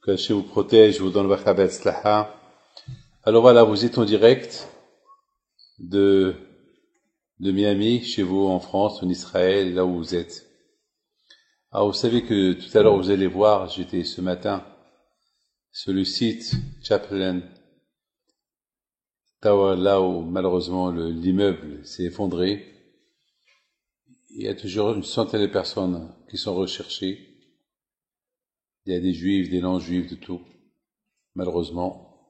Que Hachem vous protège, vous donne bracha v'atzlacha. Alors voilà, vous êtes en direct de Miami, chez vous en France, en Israël, là où vous êtes. Alors vous savez que tout à l'heure vous allez voir, j'étais ce matin sur le site Chaplain Tower, là où malheureusement l'immeuble s'est effondré. Il y a toujours une centaine de personnes qui sont recherchées. Il y a des juifs, des non-juifs, de tout, malheureusement.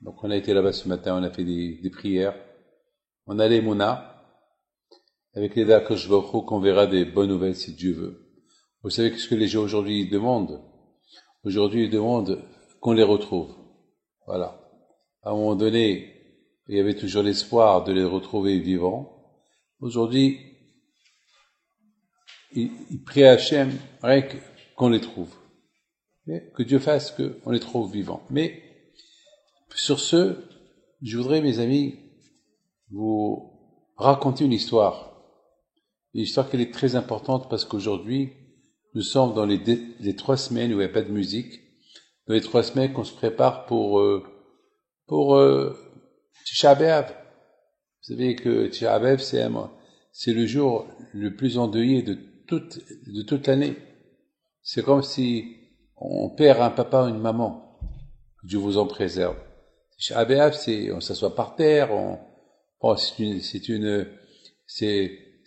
Donc on a été là-bas ce matin, on a fait des prières. On a les Mouna, avec les d'Akadosh Baruch Hu, qu'on verra des bonnes nouvelles si Dieu veut. Vous savez ce que les gens aujourd'hui demandent? Aujourd'hui, ils demandent qu'on les retrouve. Voilà. À un moment donné, il y avait toujours l'espoir de les retrouver vivants. Aujourd'hui, ils prient à Hachem, rien qu'on les trouve. Mais que Dieu fasse qu'on les trouve vivants. Mais, sur ce, je voudrais, mes amis, vous raconter une histoire. Une histoire qui est très importante parce qu'aujourd'hui, nous sommes dans les 3 semaines où il n'y a pas de musique. Dans les 3 semaines qu'on se prépare pour Tisha B'Av. Vous savez que Tisha B'Av, c'est le jour le plus endeuillé de toute l'année. C'est comme si on perd un papa ou une maman. Dieu vous en préserve. Tisha B'Av, on s'assoit par terre,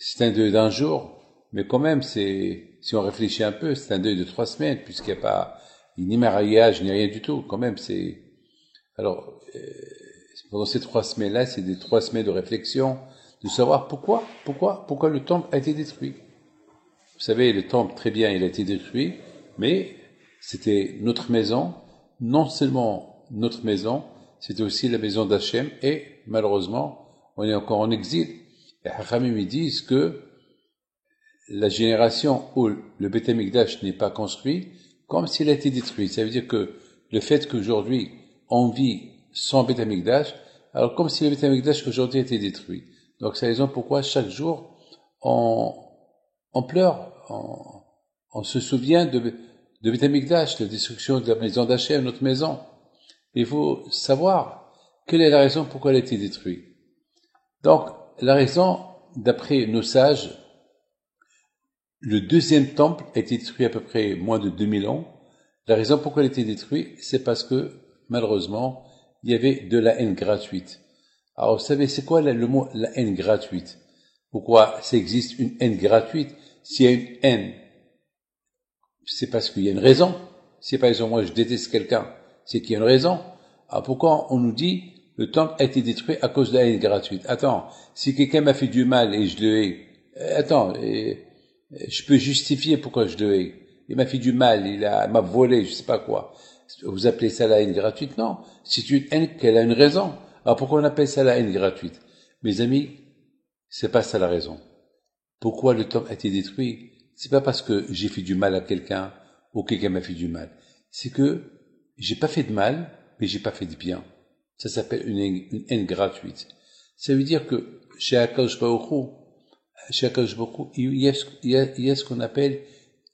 c'est un deuil d'un jour, mais quand même, si on réfléchit un peu, c'est un deuil de 3 semaines, puisqu'il n'y a pas ni mariage, ni rien du tout. Quand même, alors, pendant ces 3 semaines-là, c'est des 3 semaines de réflexion, de savoir pourquoi le temple a été détruit. Vous savez, le temple, très bien, il a été détruit, mais c'était notre maison, non seulement notre maison, c'était aussi la maison d'Hachem, et malheureusement, on est encore en exil. Et Hachamim, ils disent que la génération où le Beth Amikdash n'est pas construit, comme s'il a été détruit. Ça veut dire que le fait qu'aujourd'hui, on vit sans Beth Amikdash, alors comme si le Beth Amikdash aujourd'hui a été détruit. Donc c'est la raison pourquoi chaque jour, on pleure, on se souvient de Beth Amikdash, la destruction de la maison d'Hachem, notre maison. Il faut savoir quelle est la raison pourquoi elle a été détruite. Donc, la raison, d'après nos sages, le 2e temple a été détruit à peu près moins de 2000 ans. La raison pourquoi il a été détruit, c'est parce que, malheureusement, il y avait de la haine gratuite. Alors, vous savez, c'est quoi le mot la haine gratuite? Pourquoi ça existe une haine gratuite? S'il y a une haine, c'est parce qu'il y a une raison. Si par exemple, moi je déteste quelqu'un, c'est qu'il y a une raison. Alors pourquoi on nous dit le temple a été détruit à cause de la haine gratuite? Attends, si quelqu'un m'a fait du mal et je le hais, je peux justifier pourquoi je le hais. Il m'a fait du mal, il m'a volé, je sais pas quoi. Vous appelez ça la haine gratuite? Non. C'est une haine qu'elle a une raison. Alors pourquoi on appelle ça la haine gratuite? Mes amis, c'est pas ça la raison. Pourquoi le temple a été détruit? C'est pas parce que j'ai fait du mal à quelqu'un ou quelqu'un m'a fait du mal. C'est que j'ai pas fait de mal, mais j'ai pas fait de bien. Ça s'appelle une haine gratuite. Ça veut dire que chez Akadosh Baruch Hu, il y a ce qu'on appelle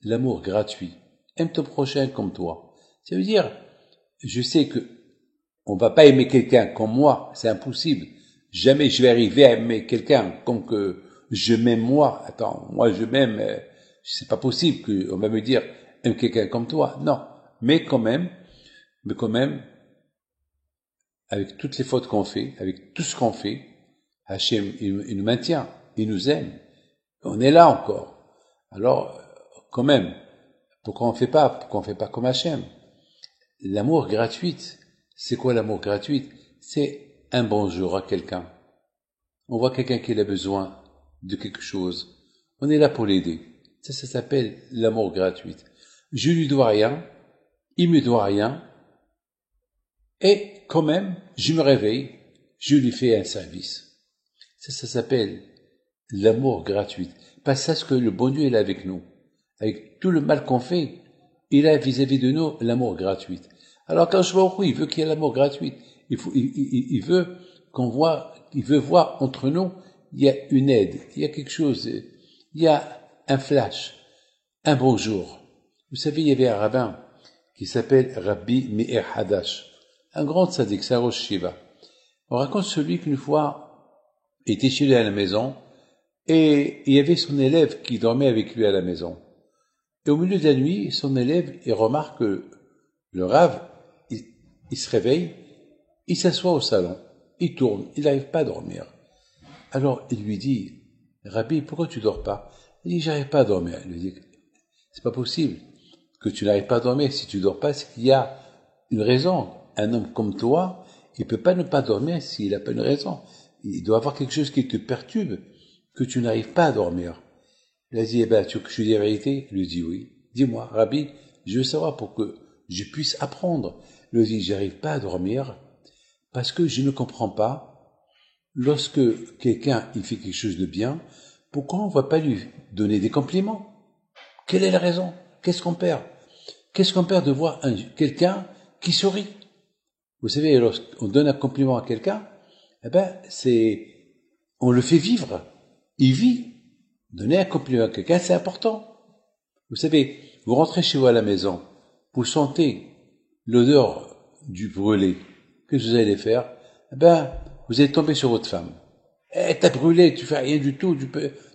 l'amour gratuit. Aime ton prochain comme toi. Ça veut dire, je sais que on va pas aimer quelqu'un comme moi, c'est impossible. Jamais je vais arriver à aimer quelqu'un comme que je m'aime moi. Attends, moi je m'aime, c'est pas possible qu'on va me dire aime quelqu'un comme toi. Non. Mais quand même, avec toutes les fautes qu'on fait, avec tout ce qu'on fait, Hachem, il nous maintient, il nous aime. On est là encore. Alors, quand même, pourquoi on fait pas comme Hachem? L'amour gratuit, c'est quoi l'amour gratuit? C'est un bonjour à quelqu'un. On voit quelqu'un qui a besoin de quelque chose. On est là pour l'aider. Ça s'appelle l'amour gratuit. Je lui dois rien, il me doit rien, et quand même, je me réveille, je lui fais un service. Ça s'appelle l'amour gratuit. Parce que le bon Dieu est là avec nous. Avec tout le mal qu'on fait, il a vis-à-vis de nous l'amour gratuit. Alors quand je vois il veut qu'il y ait l'amour gratuit. Il veut il veut voir entre nous, il y a une aide, il y a quelque chose, il y a un flash, un bonjour. Vous savez, il y avait un rabbin qui s'appelle Rabbi Meir Hadash, un grand tzaddik, c'est un Rosh Shiva. On raconte celui qu'une fois était chez lui à la maison et il y avait son élève qui dormait avec lui à la maison. Et au milieu de la nuit, son élève, il remarque que le Rav, il se réveille, il s'assoit au salon, il tourne, il n'arrive pas à dormir. Alors il lui dit, Rabbi, pourquoi tu dors pas? Il dit, j'arrive pas à dormir. Il lui dit, c'est pas possible que tu n'arrives pas à dormir. Si tu dors pas, c'est qu'il y a une raison. Un homme comme toi, il peut pas ne pas dormir s'il n'a pas une raison. Il doit avoir quelque chose qui te perturbe, que tu n'arrives pas à dormir. Il a dit, eh ben, tu veux que je te dise la vérité? Il lui dit oui. Dis-moi, Rabbi, je veux savoir pour que je puisse apprendre. Il lui dit, j'arrive pas à dormir parce que je ne comprends pas lorsque quelqu'un, il fait quelque chose de bien, pourquoi on ne va pas lui donner des compliments? Quelle est la raison? Qu'est-ce qu'on perd? Qu'est-ce qu'on perd de voir quelqu'un qui sourit? Vous savez, lorsqu'on donne un compliment à quelqu'un, eh ben, on le fait vivre. Il vit. Donner un compliment à quelqu'un, c'est important. Vous savez, vous rentrez chez vous à la maison, vous sentez l'odeur du brûlé. Qu'est-ce que vous allez faire? Eh ben, vous allez tomber sur votre femme. Eh, t'as brûlé, tu fais rien du tout,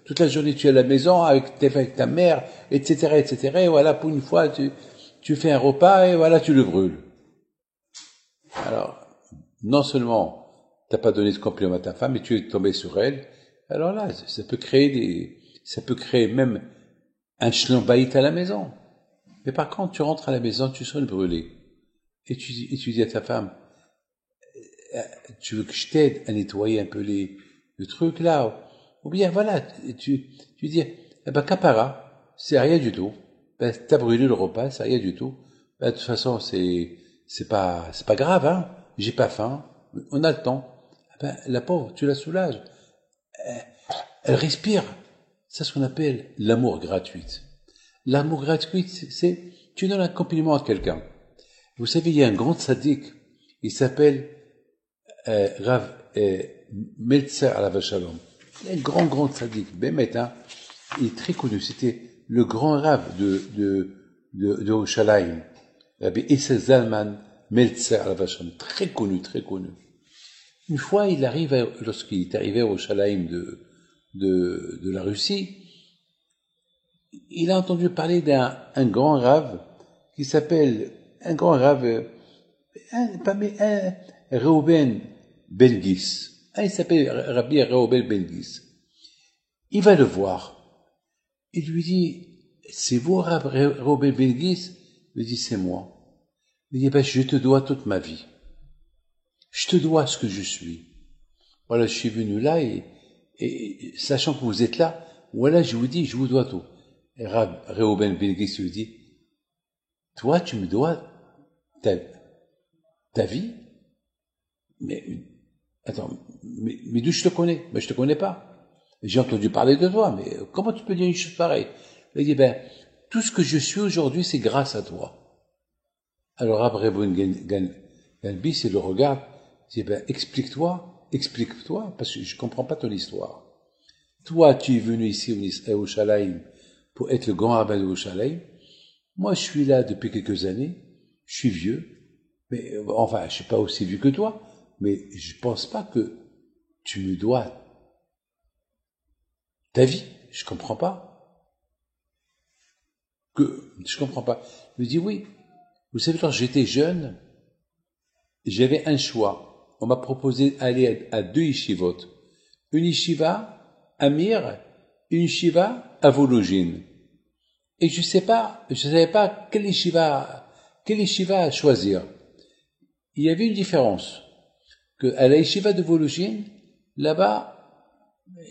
toute la journée tu es à la maison avec ta mère, etc., etc., et voilà, pour une fois, tu fais un repas, et voilà, tu le brûles. Alors, non seulement t'as pas donné de compliment à ta femme, mais tu es tombé sur elle, alors là, ça peut créer même un schlambaït à la maison. Mais par contre, tu rentres à la maison, tu sens le brûlé. Et tu dis à ta femme, tu veux que je t'aide à nettoyer un peu le truc là? Ou bien voilà, tu dis, eh ben, capara, c'est rien du tout. Ben, t'as brûlé le repas, c'est rien du tout. Ben, de toute façon, c'est pas grave, hein. J'ai pas faim. On a le temps. Eh ben, la pauvre, tu la soulages. Elle respire. C'est ce qu'on appelle l'amour gratuit. L'amour gratuit, c'est, tu donnes un compliment à quelqu'un. Vous savez, il y a un grand tzaddik, il s'appelle Rav Meltzer Alav Shalom. Un grand tzaddik, Bémet, hein. Il est très connu. C'était le grand Rav de Yerushalayim. Rabbi Issa Zalman Meltzer Alav Shalom. Très connu. Une fois, lorsqu'il est arrivé à Yerushalayim de la Russie, il a entendu parler d'un grand Rav qui s'appelle, un grand Rav, Reuben Ben-Gis. Il s'appelle Rabbi Reuben Ben-Gis. Il va le voir. Il lui dit, c'est vous, Rav Reuben Ben-Gis? Il lui dit, c'est moi. Il dit, ben, je te dois toute ma vie. Je te dois ce que je suis. Voilà, je suis venu là et sachant que vous êtes là, voilà, je vous dis, je vous dois tout. Et Rav Reuben Ben-Gis lui dit, toi, tu me dois ta vie? Mais, attends, mais d'où je te connais? Ben, je te connais pas. J'ai entendu parler de toi, mais comment tu peux dire une chose pareille? Il dit, ben, tout ce que je suis aujourd'hui, c'est grâce à toi. Alors, Rav Reuben Ben-Gis, il le regarde, il dit, ben, explique-toi, parce que je comprends pas ton histoire. Toi, tu es venu ici à Yerushalayim pour être le grand rabbin de Yerushalayim. Moi, je suis là depuis quelques années. Je suis vieux. Mais, enfin, je suis pas aussi vieux que toi. Mais je pense pas que tu me dois ta vie. Je comprends pas. Je comprends pas. Il me dit oui. Vous savez, quand j'étais jeune, j'avais un choix. On m'a proposé d'aller à 2 yeshivot. Une yeshiva à Mir, une yeshiva à Volojine. Et je savais pas quelle yeshiva choisir. Il y avait une différence. À la yeshiva de Volojine, là-bas,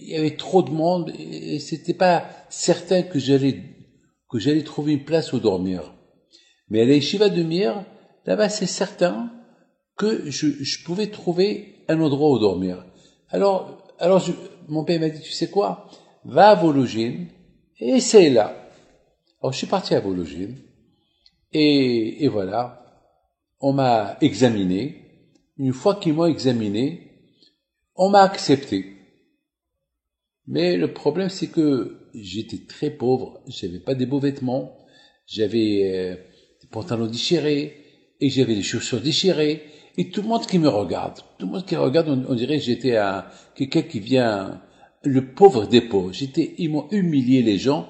il y avait trop de monde et c'était pas certain que j'allais trouver une place où dormir. Mais à la yeshiva de Mir, là-bas, c'est certain que je pouvais trouver un endroit où dormir. Alors mon père m'a dit, tu sais quoi? Va à Volojine et essaye là. Alors, je suis parti à Volojine, et voilà, on m'a examiné. Une fois qu'ils m'ont examiné, on m'a accepté. Mais le problème, c'est que j'étais très pauvre, j'avais pas des beaux vêtements, j'avais des pantalons déchirés, et j'avais des chaussures déchirées, et tout le monde qui me regarde, tout le monde qui regarde, on dirait que j'étais quelqu'un qui vient, le pauvre des pauvres. Ils m'ont humilié les gens,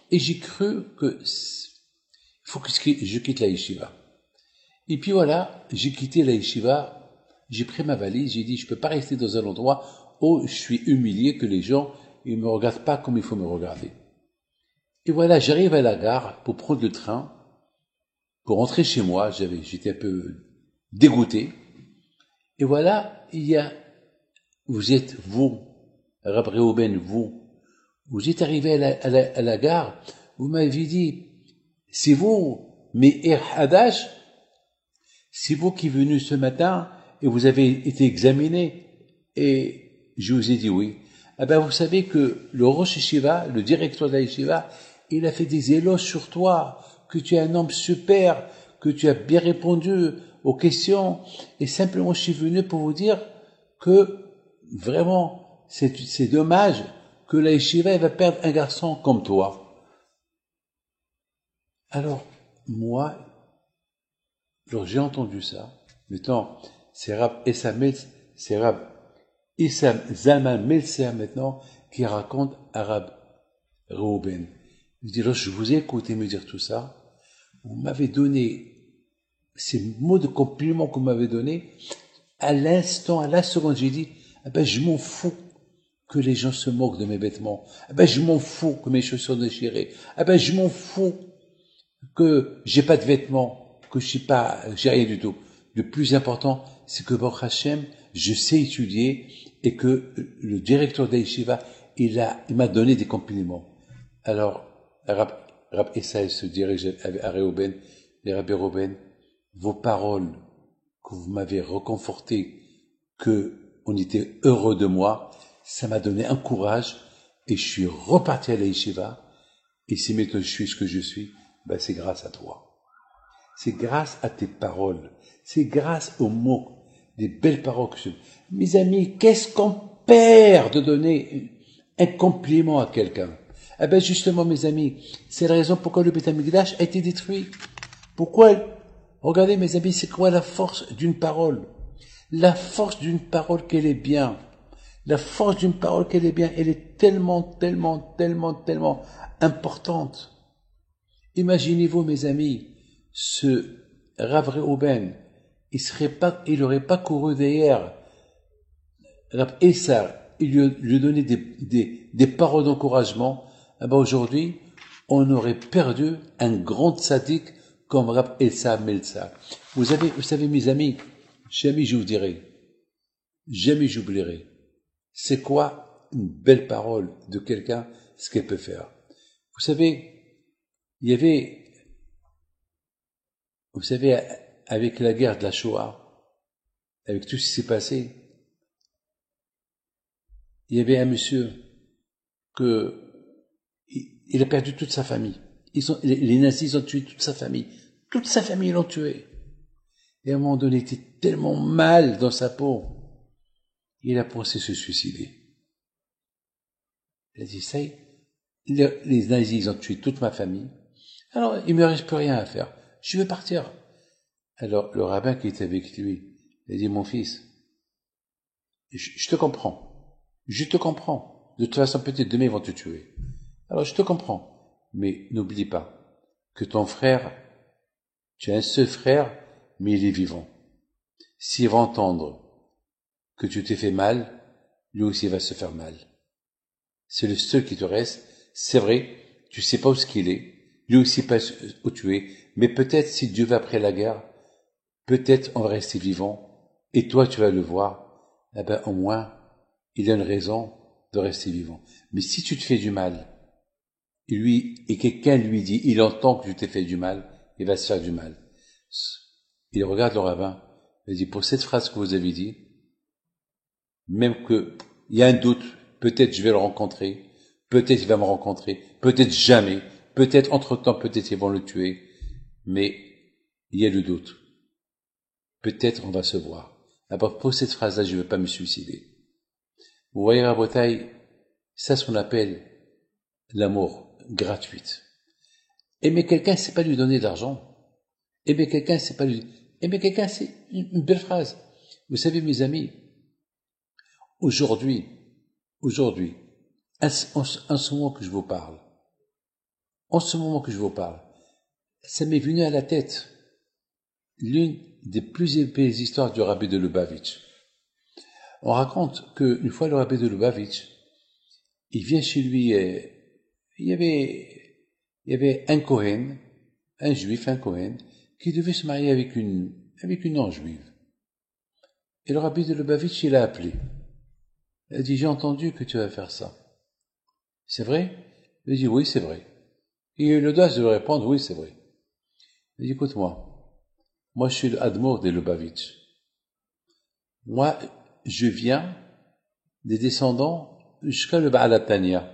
et j'ai cru que il faut que je quitte la yeshiva. Et puis voilà, j'ai quitté la yeshiva, j'ai pris ma valise, j'ai dit je peux pas rester dans un endroit où je suis humilié, que les gens ils me regardent pas comme il faut me regarder. Et voilà, j'arrive à la gare pour prendre le train, pour rentrer chez moi. J'étais un peu dégoûté. Et voilà, vous, Rab Reuben, vous êtes arrivé à la gare, vous m'avez dit, c'est vous, Meir Hadash, c'est vous qui êtes venu ce matin et vous avez été examiné. Et je vous ai dit oui. Eh ben, vous savez que le Rosh Yeshiva, le directeur de la Yeshiva, il a fait des éloges sur toi, que tu es un homme super, que tu as bien répondu aux questions. Et simplement, je suis venu pour vous dire que vraiment, c'est dommage que la Yeshiva va perdre un garçon comme toi. Alors, moi, j'ai entendu ça. Maintenant, c'est Rab Issam Zalman Meltzer maintenant qui raconte à Rab Reuben. Il dit, je vous ai écouté me dire tout ça. Vous m'avez donné ces mots de compliment que vous m'avez donné. À l'instant, à la seconde, j'ai dit, ah ben, je m'en fous que les gens se moquent de mes vêtements. Ah ben, je m'en fous que mes chaussures déchirées. Ah ben, je m'en fous que j'ai pas de vêtements, que j'ai rien du tout. Le plus important, c'est que Baruch Hashem, je sais étudier et que le directeur d'Aïshiva, il m'a donné des compliments. Alors, Rab Essaï se dirige à Reuben, et Rabbi Reuben, vos paroles que vous m'avez reconforté, que on était heureux de moi, ça m'a donné un courage et je suis reparti à l'Aïshiva. Et si maintenant je suis ce que je suis, ben c'est grâce à toi. C'est grâce à tes paroles. C'est grâce aux mots, des belles paroles que je... Mes amis, qu'est-ce qu'on perd de donner un compliment à quelqu'un? Eh ben justement, mes amis, c'est la raison pourquoi le Beth Amikdash a été détruit. Pourquoi? Regardez, mes amis, c'est quoi la force d'une parole? La force d'une parole qu'elle est bien. La force d'une parole qu'elle est bien, elle est tellement importante. Imaginez-vous, mes amis, ce Rav Reuben, il n'aurait pas couru derrière Rav Essa, il lui donnait des paroles d'encouragement. Eh ben aujourd'hui, on aurait perdu un grand sadique comme Rav Essa Meltzer. Vous savez, mes amis, jamais je vous dirai, jamais j'oublierai. C'est quoi une belle parole de quelqu'un, ce qu'elle peut faire. Vous savez, vous savez, avec la guerre de la Shoah, avec tout ce qui s'est passé, il y avait un monsieur il a perdu toute sa famille. Les nazis ont tué toute sa famille. Toute sa famille l'ont tué. Et à un moment donné, il était tellement mal dans sa peau, il a pensé se suicider. Il a dit, ça y est, les nazis ont tué toute ma famille. Alors, il me reste plus rien à faire. Je vais partir. Alors, le rabbin qui était avec lui, il a dit, mon fils, je te comprends. Je te comprends. De toute façon, peut-être demain, ils vont te tuer. Alors, je te comprends. Mais n'oublie pas que ton frère, tu as un seul frère, mais il est vivant. S'il va entendre que tu t'es fait mal, lui aussi va se faire mal. C'est le seul qui te reste. C'est vrai, tu sais pas où ce qu'il est. Lui aussi pas où tu es. Mais peut-être si Dieu va après la guerre, peut-être on va rester vivant. Et toi, tu vas le voir. Eh ben, au moins, il a une raison de rester vivant. Mais si tu te fais du mal, et quelqu'un lui dit, il entend que tu t'es fait du mal, il va se faire du mal. Il regarde le rabbin, il dit, pour cette phrase que vous avez dit, même que, il y a un doute, peut-être je vais le rencontrer, peut-être il va me rencontrer, peut-être jamais, peut-être entre-temps, peut-être ils vont le tuer, mais il y a le doute. Peut-être on va se voir. Alors pour cette phrase-là, je ne vais pas me suicider. Vous voyez, Rabotaï, ça, ce qu'on appelle l'amour gratuit. Aimer quelqu'un, c'est pas lui donner de l'argent. Aimer quelqu'un, c'est pas lui... Aimer quelqu'un, c'est une belle phrase. Vous savez, mes amis, aujourd'hui, en ce moment que je vous parle, ça m'est venu à la tête l'une des plus épais histoires du rabbi de Lubavitch. On raconte qu'une fois le rabbi de Lubavitch, il vient chez lui, il y avait un Kohen, un juif, un Kohen, qui devait se marier avec une non-juive. Et le rabbi de Lubavitch, il l'a appelé. Il a dit, j'ai entendu que tu vas faire ça. C'est vrai? Il a dit, oui, c'est vrai. Et il a eu l'audace de lui répondre, oui, c'est vrai. Il a dit, écoute-moi, moi je suis l'Admour de Lubavitch. Moi, je viens des descendants jusqu'à le Baal Hatanya.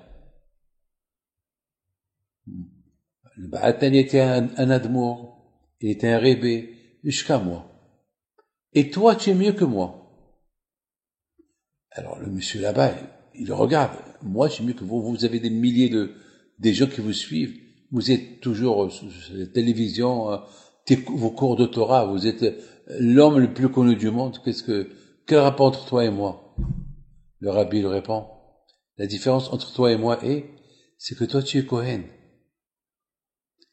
Le Baal Hatanya était un Admour, il était un Rébé, jusqu'à moi. Et toi, tu es mieux que moi. Alors le monsieur là-bas, il le regarde. Moi, je suis mieux que vous. Vous avez des milliers des gens qui vous suivent. Vous êtes toujours sur la télévision, vos cours de Torah. Vous êtes l'homme le plus connu du monde. Quel rapport entre toi et moi? Le rabbi lui répond. La différence entre toi et moi c'est que toi tu es Kohen.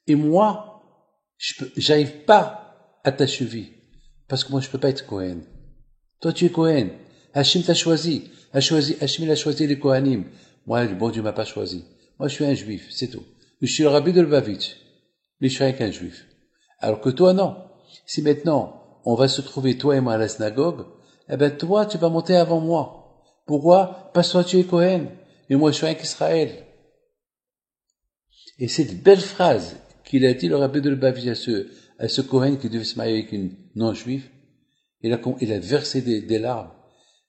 Et moi, j'arrive pas à ta cheville. Parce que moi je peux pas être Kohen. Toi tu es Kohen. Hachem t'a choisi. Hachem il a choisi les Kohanim. Moi, le bon Dieu m'a pas choisi. Moi, je suis un juif, c'est tout. Je suis le rabbi de Lubavitch. Mais je suis avec un juif. Alors que toi, non. Si maintenant, on va se trouver, toi et moi, à la synagogue, eh ben, toi, tu vas monter avant moi. Pourquoi? Parce que toi, tu es Kohen. Et moi, je suis avec Israël. Et cette belle phrase qu'il a dit, le rabbi de Lubavitch, à ce Kohen qui devait se marier avec une non-juive, il a versé des larmes.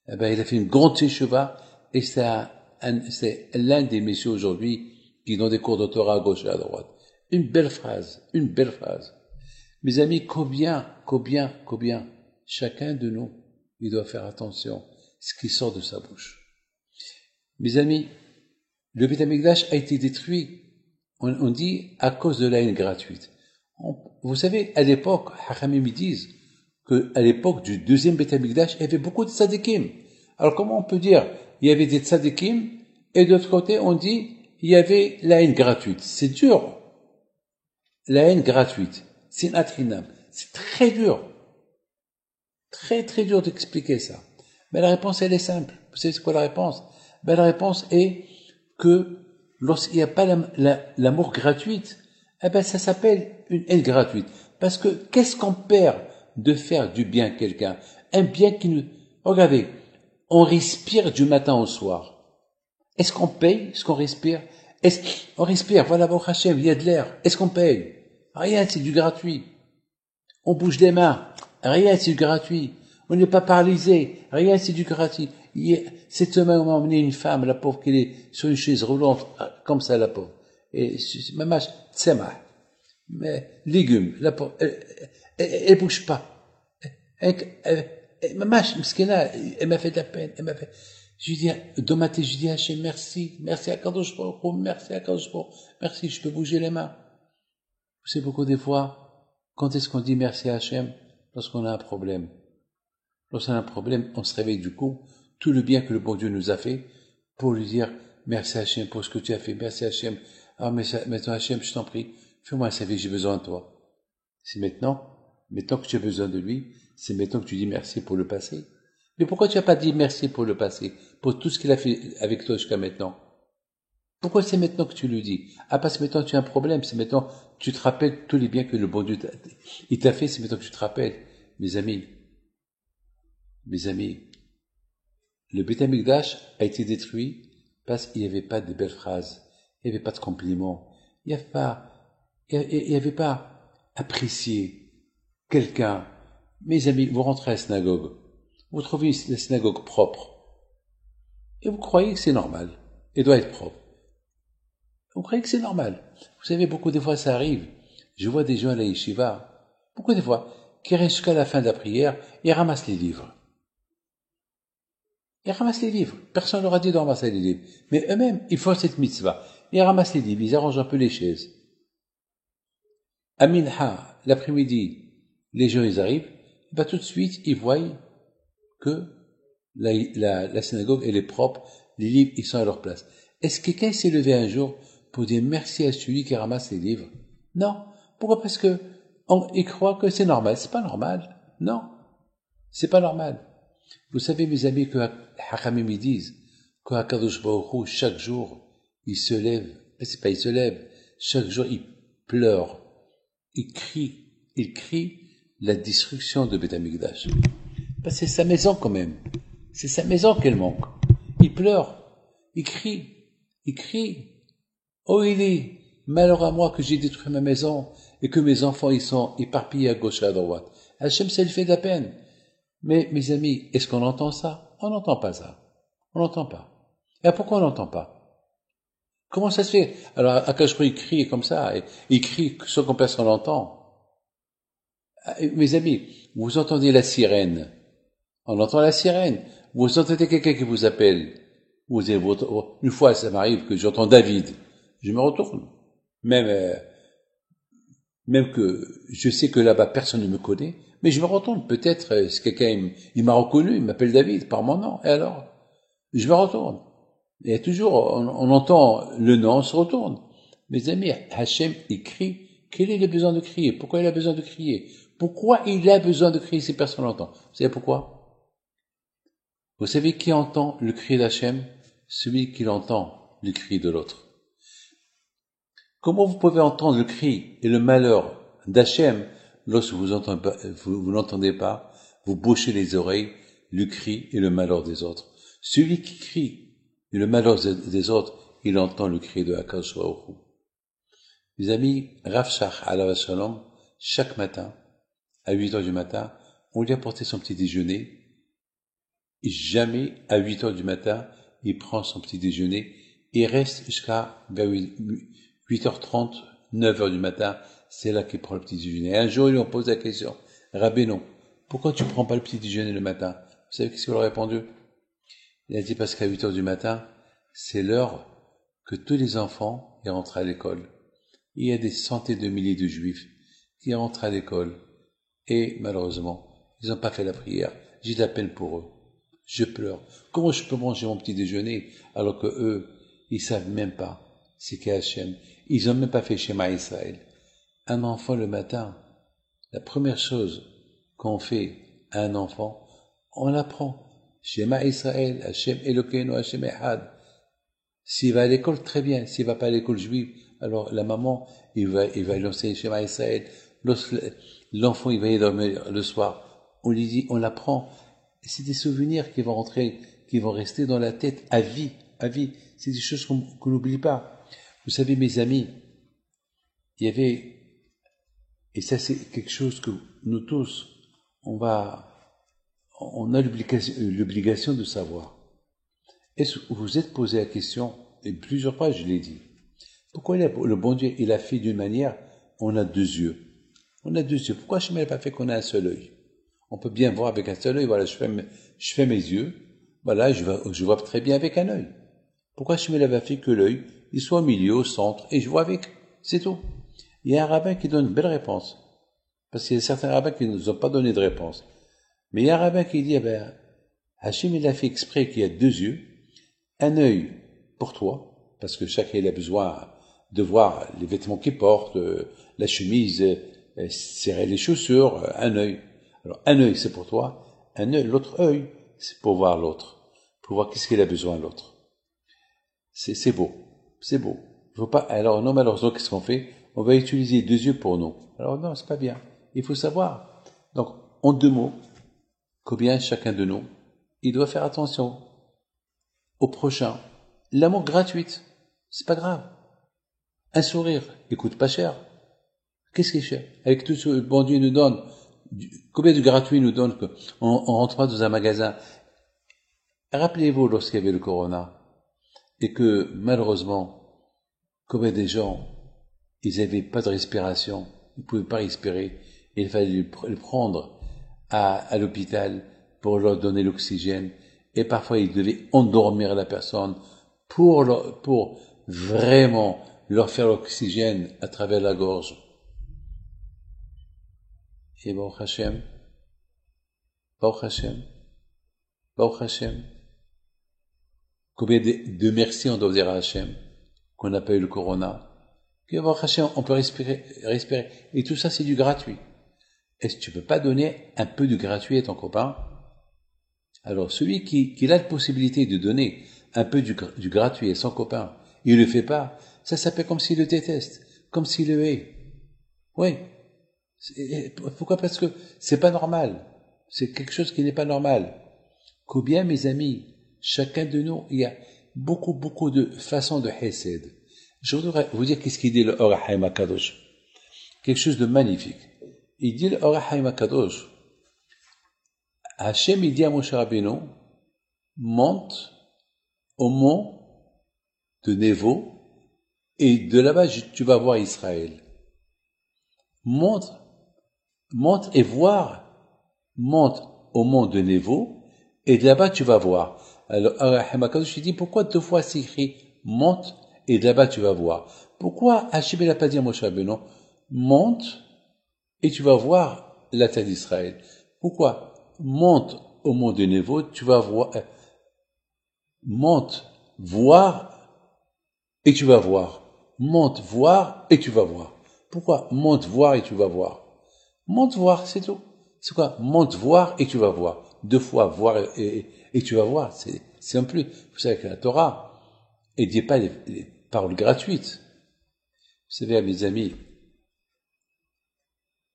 Eh ben, il a fait une grande teshuva, et c'est l'un des messieurs aujourd'hui qui donnent des cours de Torah à gauche et à droite. Une belle phrase. Mes amis, combien, chacun de nous, il doit faire attention à ce qui sort de sa bouche. Mes amis, le Beth Amikdash a été détruit, on dit, à cause de la haine gratuite. Vous savez, à l'époque, Hachamim disent, qu'à l'époque du deuxième Beth Amikdash, il y avait beaucoup de tzadikim. Alors comment on peut dire, il y avait des tzadikim, et de l'autre côté, on dit, il y avait la haine gratuite. C'est dur. La haine gratuite. C'est très dur. Très, très dur d'expliquer ça. Mais la réponse, elle est simple. Vous savez c'est quoi la réponse? Ben, la réponse est que lorsqu'il n'y a pas l'amour gratuite, eh ben, ça s'appelle une haine gratuite. Parce que qu'est-ce qu'on perd de faire du bien à quelqu'un? Un bien qui nous... Regardez, on respire du matin au soir. Est-ce qu'on paye ce qu'on respire? On respire, voilà, bon Hachem, il y a de l'air. Est-ce qu'on paye? Rien, c'est du gratuit. On bouge les mains. Rien, c'est du gratuit. On n'est pas paralysé. Rien, c'est du gratuit. Cette semaine, on m'a emmené une femme, la pauvre, qui est sur une chaise roulante, comme ça, la pauvre. Et, mamash, tsema. Mais, légumes, la pauvre, elle bouge pas. Mamash, mskena, elle m'a fait de la peine, je lui dis, dans ma tête, je dis, Hachem, merci à Kadosh Baruch Hu, merci, je peux bouger les mains. Vous savez, beaucoup des fois, quand est-ce qu'on dit merci à Hachem? Lorsqu'on a un problème. Lorsqu'on a un problème, on se réveille du coup, tout le bien que le bon Dieu nous a fait, pour lui dire, merci Hachem pour ce que tu as fait, merci Hachem. Ah, mais maintenant Hachem, je t'en prie, fais-moi savoir, j'ai besoin de toi. C'est maintenant que tu as besoin de lui, c'est maintenant que tu dis merci pour le passé. Mais pourquoi tu n'as pas dit merci pour le passé, pour tout ce qu'il a fait avec toi jusqu'à maintenant? Pourquoi c'est maintenant que tu lui dis? Ah, parce que maintenant tu as un problème, c'est maintenant tu te rappelles tous les biens que le bon Dieu t'a fait, c'est maintenant que tu te rappelles. Mes amis, le Beth Amikdash a été détruit parce qu'il n'y avait pas de belles phrases, il n'y avait pas de compliments, il n'y avait pas apprécié quelqu'un. Mes amis, vous rentrez à la synagogue, vous trouvez la synagogue propre, et vous croyez que c'est normal, elle doit être propre. Vous croyez que c'est normal. Vous savez, beaucoup de fois ça arrive, je vois des gens à la yeshiva, beaucoup de fois, qui restent jusqu'à la fin de la prière, et ramassent les livres. Ils ramassent les livres. Personne ne leur a dit de ramasser les livres. Mais eux-mêmes, ils font cette mitzvah. ils ramassent les livres, ils arrangent un peu les chaises. À Minha, l'après-midi, les gens ils arrivent, bah tout de suite ils voient que la synagogue elle est propre, les livres ils sont à leur place. Est-ce que quelqu'un s'est levé un jour pour dire merci à celui qui ramasse les livres? Non. Pourquoi? Parce que ils croient que c'est normal. C'est pas normal. Non. C'est pas normal. Vous savez, mes amis, que Hakamim ils disent que Hakadosh Baruch Hu, chaque jour, il se lève. Mais c'est pas il se lève. Chaque jour, il pleure. Il crie la destruction de Beth Amikdash. Parce que c'est sa maison quand même. C'est sa maison qu'elle manque. Il pleure. Il crie. Oh, il est malheur à moi que j'ai détruit ma maison et que mes enfants ils sont éparpillés à gauche et à droite. Hachem, ça lui fait de la peine. Mais, mes amis, est-ce qu'on entend ça? On n'entend pas ça. On n'entend pas. Et pourquoi on n'entend pas? Comment ça se fait? Alors, Akashro, il crie comme ça, et il crie sans que personne l'entend. Mes amis, vous entendez la sirène. On entend la sirène. Vous entendez quelqu'un qui vous appelle. Une fois, ça m'arrive que j'entends David. Je me retourne. Même que je sais que là-bas, personne ne me connaît. Mais je me retourne. Peut-être, si quelqu'un, il m'a reconnu, il m'appelle David par mon nom. Et alors? Je me retourne. Et toujours, on entend le nom, on se retourne. Mes amis, Hachem, il crie. Quel est le besoin de crier? Pourquoi il a besoin de crier? Pourquoi il a besoin de crier si personne l'entend? Vous savez pourquoi? Vous savez qui entend le cri d'Hachem? Celui qui entend le cri de l'autre. Comment vous pouvez entendre le cri et le malheur d'Hachem lorsque vous n'entendez pas, vous bouchez les oreilles, le cri et le malheur des autres? Celui qui crie et le malheur des autres, il entend le cri de Akadosh Baruch Hu. Mes amis, Rav Shach alav shalom, chaque matin, à 8 heures du matin, on lui apportait son petit déjeuner, et jamais à 8 heures du matin, il prend son petit déjeuner, et reste jusqu'à 8h30, 9h du matin, c'est là qu'il prend le petit déjeuner. Et un jour, ils lui ont posé la question, Rabbeinu, pourquoi tu prends pas le petit déjeuner le matin? Vous savez qu'est-ce qu'il a répondu? Il a dit parce qu'à 8 heures du matin, c'est l'heure que tous les enfants y rentrent à l'école. Il y a des centaines de milliers de juifs qui rentrent à l'école. Et malheureusement, ils n'ont pas fait la prière. J'ai de la peine pour eux. Je pleure. Comment je peux manger mon petit déjeuner alors que eux, ils savent même pas c'est qu'est Hachem. Ils ont même pas fait Shema Israël. Un enfant le matin, la première chose qu'on fait à un enfant, on l'apprend. Shema Israël, Hachem Elokeinu, Hachem Echad. S'il va à l'école, très bien. S'il va pas à l'école juive, alors la maman, il va lui enseigner Shema Israël. L'enfant, il va y dormir le soir. On lui dit, on l'apprend. Et c'est des souvenirs qui vont rentrer, qui vont rester dans la tête à vie, à vie. C'est des choses qu'on n'oublie pas. Vous savez, mes amis, il y avait, et ça c'est quelque chose que nous tous, on a l'obligation de savoir. Est-ce que vous vous êtes posé la question, et plusieurs fois je l'ai dit, pourquoi le bon Dieu, il a fait d'une manière, on a deux yeux. On a deux yeux. Pourquoi Hachem n'a pas fait qu'on a un seul œil? On peut bien voir avec un seul œil, voilà, je fais mes yeux, voilà, je vois très bien avec un œil. Pourquoi Hachem n'a pas fait que l'œil, il soit au milieu, au centre, et je vois avec, c'est tout. Il y a un rabbin qui donne une belle réponse. Parce qu'il y a certains rabbins qui ne nous ont pas donné de réponse. Mais il y a un rabbin qui dit, Hachem, il a fait exprès qu'il y a deux yeux, un œil pour toi, parce que chacun il a besoin de voir les vêtements qu'il porte, la chemise, serrer les chaussures, un œil. Alors un œil c'est pour toi, l'autre œil c'est pour voir l'autre, pour voir qu'est-ce qu'il a besoin l'autre. C'est beau, c'est beau. Faut pas. Alors non, malheureusement qu'est-ce qu'on fait? On va utiliser deux yeux pour nous. Alors non, c'est pas bien. Il faut savoir. Donc en deux mots, combien chacun de nous, il doit faire attention au prochain. L'amour gratuite, c'est pas grave. Un sourire, il coûte pas cher. Qu'est-ce qui est cher? Avec tout ce que le bon Dieu nous donne, combien de gratuit nous donne on rentre pas dans un magasin. Rappelez-vous lorsqu'il y avait le corona, et que malheureusement, combien des gens, ils avaient pas de respiration, ils pouvaient pas respirer, et il fallait le prendre à l'hôpital pour leur donner l'oxygène, et parfois ils devaient endormir la personne pour vraiment leur faire l'oxygène à travers la gorge. Et Baruch Hashem, Baruch Hashem, Baruch Hashem. Combien de merci on doit dire à Hashem qu'on n'a pas eu le corona. Que Baruch Hashem, on peut respirer. Et tout ça, c'est du gratuit. Est-ce que tu peux pas donner un peu de gratuit à ton copain? Alors, celui qui a la possibilité de donner un peu du gratuit à son copain, il le fait pas, ça s'appelle comme s'il le déteste, comme s'il le hait. Oui. Pourquoi? Parce que c'est pas normal. C'est quelque chose qui n'est pas normal. Combien, mes amis, chacun de nous, il y a beaucoup de façons de hesed. Je voudrais vous dire qu'est-ce qu'il dit le Or HaChaim HaKadosh. Quelque chose de magnifique. Il dit le Or HaChaim HaKadosh. Hachem, il dit à Moshe Rabbeinu, monte au mont de Nevo, et de là-bas, tu vas voir Israël. Monte et voir, monte au mont de Nevo, et de là-bas, tu vas voir. Alors, Or HaChaim dit, pourquoi 2 fois c'est écrit, monte, et de là-bas, tu vas voir. Pourquoi Hachem n'a pas dit à Moshe Rabbeinu, monte, et tu vas voir la terre d'Israël? Pourquoi? Monte au mont de Nevo, tu vas voir, monte, voir, et tu vas voir. Monte, voir, et tu vas voir. Pourquoi? Monte, voir, et tu vas voir. Monte, voir, c'est tout. C'est quoi? Monte, voir, et tu vas voir. 2 fois, voir, et tu vas voir. C'est un plus. Vous savez que la Torah, elle dit pas les paroles gratuites. Vous savez, mes amis,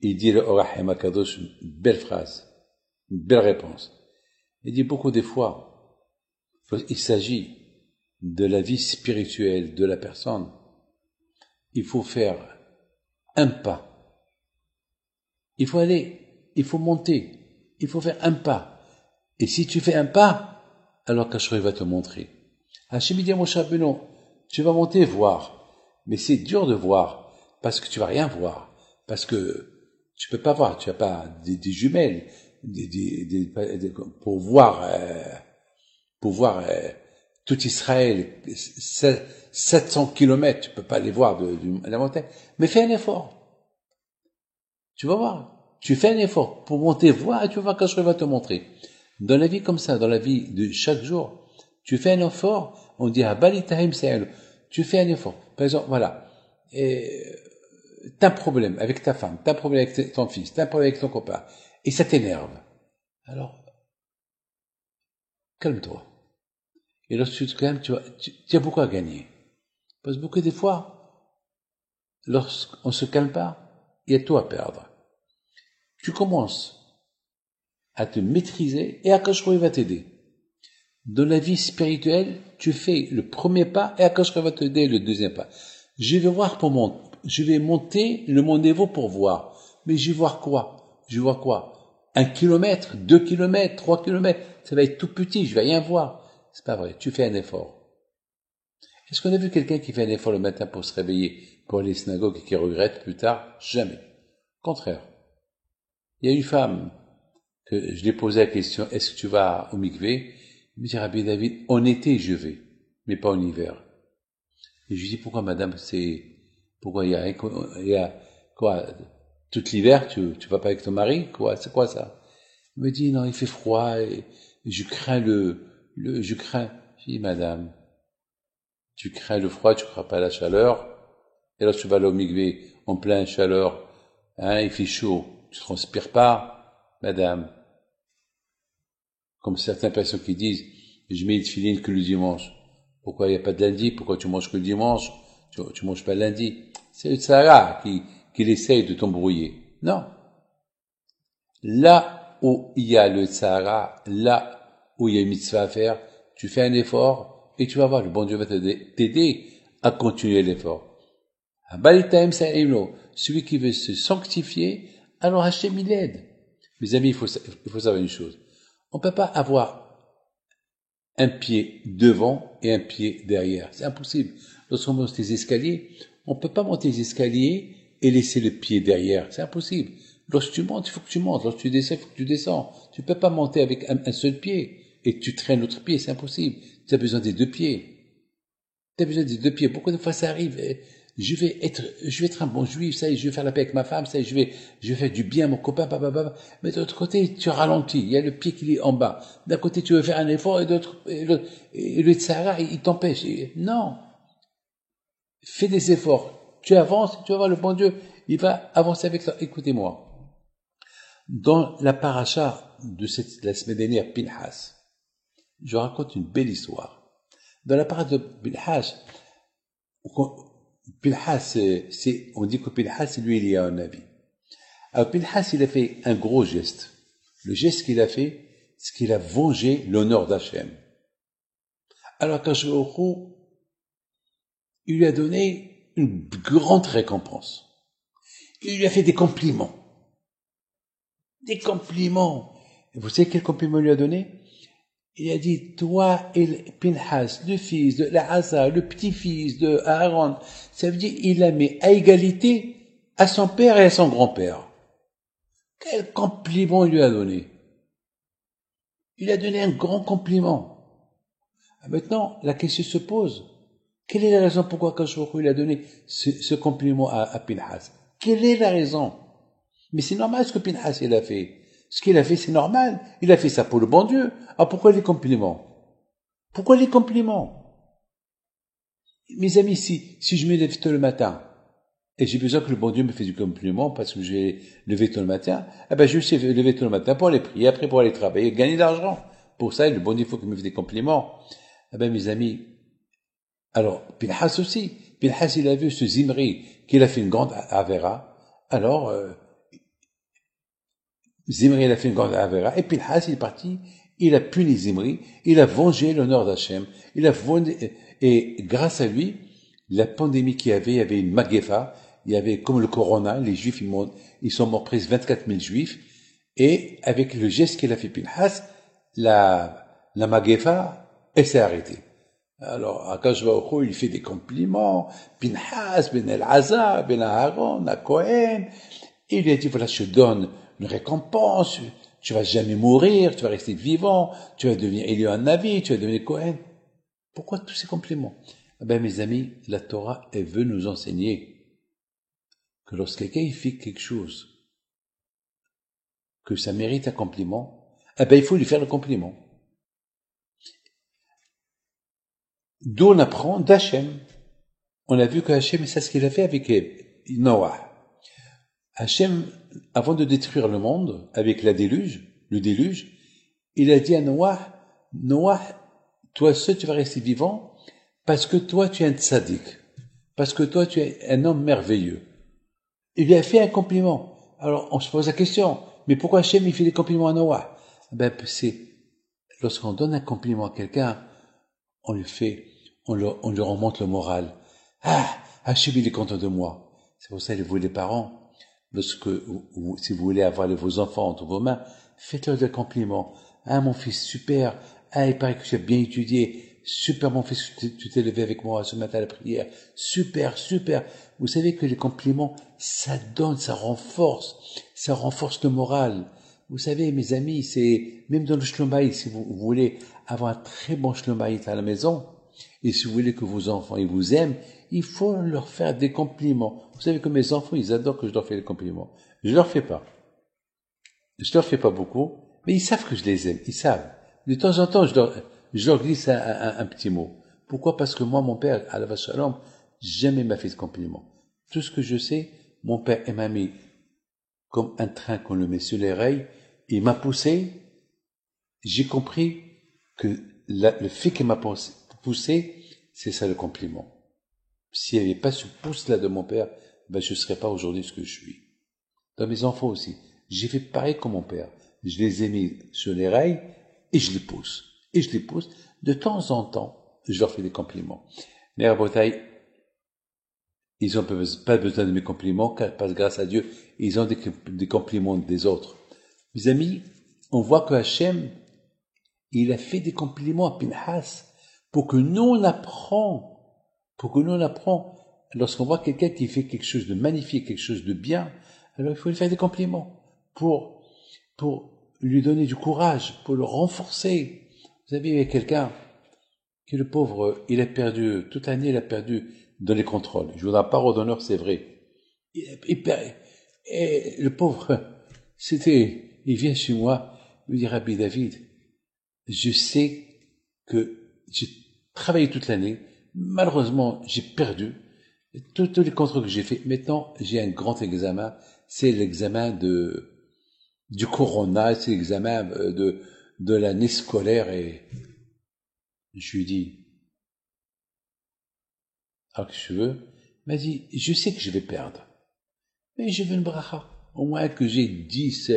il dit le Or HaChaim HaKadosh, une belle phrase. Une belle réponse. Il dit beaucoup des fois, il s'agit de la vie spirituelle de la personne. Il faut faire un pas. Il faut aller, il faut monter. Il faut faire un pas. Et si tu fais un pas, alors Kashrou va te montrer. Hachem dit à Moshe Rabbeinu, tu vas monter voir. Mais c'est dur de voir, parce que tu vas rien voir. Parce que tu peux pas voir, tu n'as pas des jumelles. Pour voir tout Israël, 700 kilomètres, tu peux pas les voir de la montagne, mais fais un effort. Tu vas voir. Tu fais un effort pour monter, voir, et tu vas voir quand je vais te montrer. Dans la vie comme ça, dans la vie de chaque jour, tu fais un effort, on dit, tu fais un effort. Par exemple, voilà. T'as un problème avec ta femme, t'as un problème avec ton fils, t'as un problème avec ton copain, et ça t'énerve. Alors, calme-toi. Et lorsque tu te calmes, tu as beaucoup à gagner. Parce que beaucoup des fois, lorsqu'on se calme pas, il y a tout à perdre. Tu commences à te maîtriser et Akash va t'aider. Dans la vie spirituelle, tu fais le premier pas et Akash va t'aider le deuxième pas. Je vais monter le mont Nevo pour voir. Mais je vais voir quoi? 1 kilomètre, 2 kilomètres, 3 kilomètres. Ça va être tout petit, je vais rien voir. C'est pas vrai. Tu fais un effort. Est-ce qu'on a vu quelqu'un qui fait un effort le matin pour se réveiller, pour aller à la synagogue et qui regrette plus tard? Jamais. Au contraire. Il y a une femme que je lui ai posé la question, est-ce que tu vas au mikvé? Il me dit, Rabbi David, en été je vais, mais pas en hiver. Et je lui dis, pourquoi madame, pourquoi il y a quoi? Tout l'hiver, tu vas pas avec ton mari? Quoi? C'est quoi ça? Il me dit, non, il fait froid et je crains je crains. Je dis, madame, tu crains le froid, tu crains pas la chaleur. Et là, tu vas aller au mikvé en pleine chaleur, il fait chaud, tu transpires pas, madame. Comme certaines personnes qui disent, je mets les tefilines que le dimanche. Pourquoi il n'y a pas de lundi? Pourquoi tu manges que le dimanche? Tu manges pas le lundi? C'est le Sahara qui essaye de t'embrouiller. Non. Là où il y a le Sahara, là où il y a une mitzvah à faire, tu fais un effort et tu vas voir, le bon Dieu va t'aider à continuer l'effort. Celui qui veut se sanctifier, alors Hachem il aide. Mes amis, il faut savoir une chose. On peut pas avoir un pied devant et un pied derrière. C'est impossible. Lorsqu'on monte les escaliers, on peut pas monter les escaliers et laisser le pied derrière. C'est impossible. Lorsque tu montes, il faut que tu montes. Lorsque tu descends, il faut que tu descends. Tu peux pas monter avec un seul pied et tu traînes l'autre pied. C'est impossible. Tu as besoin des 2 pieds. tu as besoin des 2 pieds. Beaucoup de fois ça arrive. Je vais être un bon juif, ça y est, je vais faire la paix avec ma femme, ça y est, je vais faire du bien à mon copain, papa. Mais de l'autre côté, tu ralentis. Il y a le pied qui est en bas. D'un côté, tu veux faire un effort et le Sahara, il t'empêche. Non. Fais des efforts. Tu avances, tu vas voir le bon Dieu. Il va avancer avec toi. Écoutez-moi. Dans la paracha de la semaine dernière, Pinhas, je raconte une belle histoire. Dans la paracha de Pinhas, on dit que Pinhas, lui, il y a un avis. Alors Pinhas, il a fait un gros geste. Le geste qu'il a fait, c'est qu'il a vengé l'honneur d'Hachem. Alors quand il lui a donné une grande récompense. Il lui a fait des compliments. Des compliments. Et vous savez quel compliment il lui a donné? Il a dit, toi et Pinhas, le fils de Elazar, le petit-fils de Aaron, ça veut dire il a mis à égalité à son père et à son grand-père. Quel compliment il lui a donné? Il a donné un grand compliment. Maintenant, la question se pose. Quelle est la raison pourquoi Kachoukou il a donné ce compliment à Pinhas? Quelle est la raison? Mais c'est normal ce que Pinhas il a fait. Ce qu'il a fait, c'est normal. Il a fait ça pour le bon Dieu. Ah, pourquoi les compliments? Pourquoi les compliments? Mes amis, si je me lève tôt le matin, et j'ai besoin que le bon Dieu me fasse du compliment parce que j'ai levé tôt le matin, eh ben, je sais lever tôt le matin pour aller prier, après pour aller travailler, gagner de l'argent. Pour ça, le bon Dieu, il faut qu'il me fasse des compliments. Eh ben, mes amis, alors, Pinhas aussi. Pinhas, il a vu ce Zimri, qu'il a fait une grande Avera. Alors, Zimri, il a fait une grande Avera. Et Pinhas, il est parti, il a puni Zimri, il a vengé l'honneur d'Hachem. Et grâce à lui, la pandémie qu'il y avait une Magefa, il y avait comme le Corona, les Juifs, ils sont morts presque 24 000 Juifs. Et avec le geste qu'il a fait Pinhas, la Magefa, elle s'est arrêtée. Alors, Akash Baruch Hu, il fait des compliments. Pinhas, Ben Elazar, Ben Aaron, à Cohen. Et il lui a dit, voilà, je te donne une récompense. Tu vas jamais mourir, tu vas rester vivant, tu vas devenir Élie un Navi, tu vas devenir Cohen. Pourquoi tous ces compliments? Eh ben, mes amis, la Torah, elle veut nous enseigner que lorsque quelqu'un fait quelque chose, que ça mérite un compliment, eh ben, il faut lui faire le compliment. D'où on apprend d'Hachem. On a vu que Hachem, c'est ce qu'il a fait avec Noah. Hachem, avant de détruire le monde, avec le déluge, il a dit à Noah, toi seul tu vas rester vivant, parce que toi tu es un tzaddik, parce que toi tu es un homme merveilleux. Il lui a fait un compliment. Alors on se pose la question, mais pourquoi Hachem il fait des compliments à Noah? Ben c'est, lorsqu'on donne un compliment à quelqu'un, on lui remonte le moral. Ah, Hachem il est content de moi. C'est pour ça que vous les parents, lorsque si vous voulez avoir vos enfants entre vos mains, faites-leur des compliments. Ah, mon fils, super. Ah, il paraît que tu as bien étudié. Super, mon fils, tu t'es levé avec moi ce matin à la prière. Super. Vous savez que les compliments, ça donne, ça renforce le moral. Vous savez, mes amis, c'est, même dans le Shlom Bayit, si vous voulez avoir un très bon Shlom Bayit à la maison, et si vous voulez que vos enfants, ils vous aiment, il faut leur faire des compliments. Vous savez que mes enfants, ils adorent que je leur fais des compliments. Je leur fais pas. Je leur fais pas beaucoup, mais ils savent que je les aime. Ils savent. De temps en temps, je leur glisse un petit mot. Pourquoi? Parce que moi, mon père, Alav Shalom, jamais m'a fait de compliments. Tout ce que je sais, mon père m'a mis comme un train qu'on le met sur les rails. Il m'a poussé. J'ai compris que le fait qu'il m'a poussé, c'est ça le compliment. S'il n'y avait pas ce pouce-là de mon père, ben je ne serais pas aujourd'hui ce que je suis. Dans mes enfants aussi, j'ai fait pareil comme mon père. Je les ai mis sur les rails et je les pousse. De temps en temps, je leur fais des compliments. Les Rabotai, ils n'ont pas besoin de mes compliments, car grâce à Dieu, ils ont des compliments des autres. Mes amis, on voit que Hachem, il a fait des compliments à Pinhas pour que nous on apprend. Lorsqu'on voit quelqu'un qui fait quelque chose de magnifique, quelque chose de bien, alors il faut lui faire des compliments pour lui donner du courage, pour le renforcer. Vous savez, il y a quelqu'un, que le pauvre, il a perdu, toute l'année, il a perdu dans les contrôles. Je voudrais pas d'honneur, c'est vrai. Et le pauvre, il vient chez moi, il me dit, Rabbi David, je sais que j'ai travaillé toute l'année, malheureusement, j'ai perdu tous les contrôles que j'ai fait. Maintenant, j'ai un grand examen, c'est l'examen du Corona, c'est l'examen de l'année scolaire et je lui dis, alors que je veux, il m'a dit, je sais que je vais perdre, mais je veux une bracha. Au moins que j'ai 10,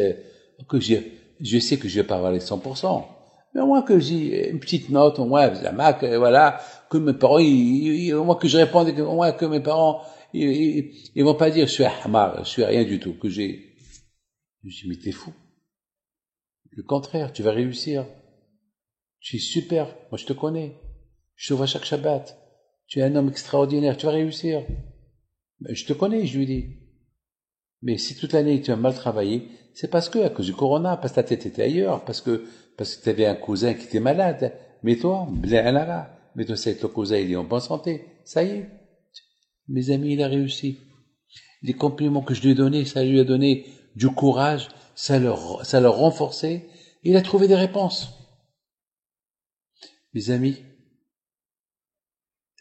je sais que je vais pas avoir les 100%. Mais au moins que j'ai une petite note, au moins, la Mac, voilà, que mes parents, au moins que je réponde, au moins que mes parents, ils vont pas dire, je suis un hamar, je suis rien du tout, que j'ai, je dis, mais t'es fou. Le contraire, tu vas réussir. Tu es super, moi je te connais. Je te vois chaque Shabbat. Tu es un homme extraordinaire, tu vas réussir. Mais je te connais, je lui dis. Mais si toute l'année tu as mal travaillé, c'est parce que, à cause du corona, parce que ta tête était ailleurs, parce que tu avais un cousin qui était malade. Mais toi, mais toi, c'est ton cousin, il est en bonne santé. Ça y est. Mes amis, il a réussi. Les compliments que je lui ai donnés, ça lui a donné du courage, ça l'a renforcé. Il a trouvé des réponses. Mes amis,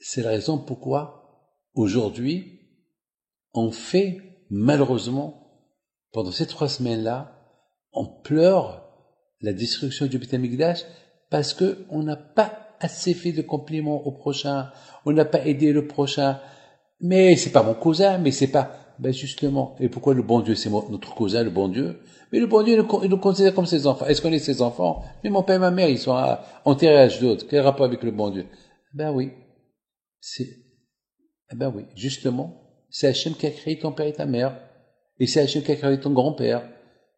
c'est la raison pourquoi, aujourd'hui, on fait, malheureusement, pendant ces 3 semaines-là, on pleure la destruction du Beth Amikdash parce que on n'a pas assez fait de compliments au prochain, on n'a pas aidé le prochain. Mais c'est pas mon cousin, mais c'est pas, ben justement. Et pourquoi le bon Dieu, c'est notre cousin, le bon Dieu? Mais le bon Dieu, il nous considère comme ses enfants. Est-ce qu'on est ses enfants? Mais mon père et ma mère, ils sont enterrés à Ashdod. Quel rapport avec le bon Dieu? Ben oui. C'est, eh ben oui, justement, c'est Hachem qui a créé ton père et ta mère. Et c'est Hachem qui a créé ton grand-père.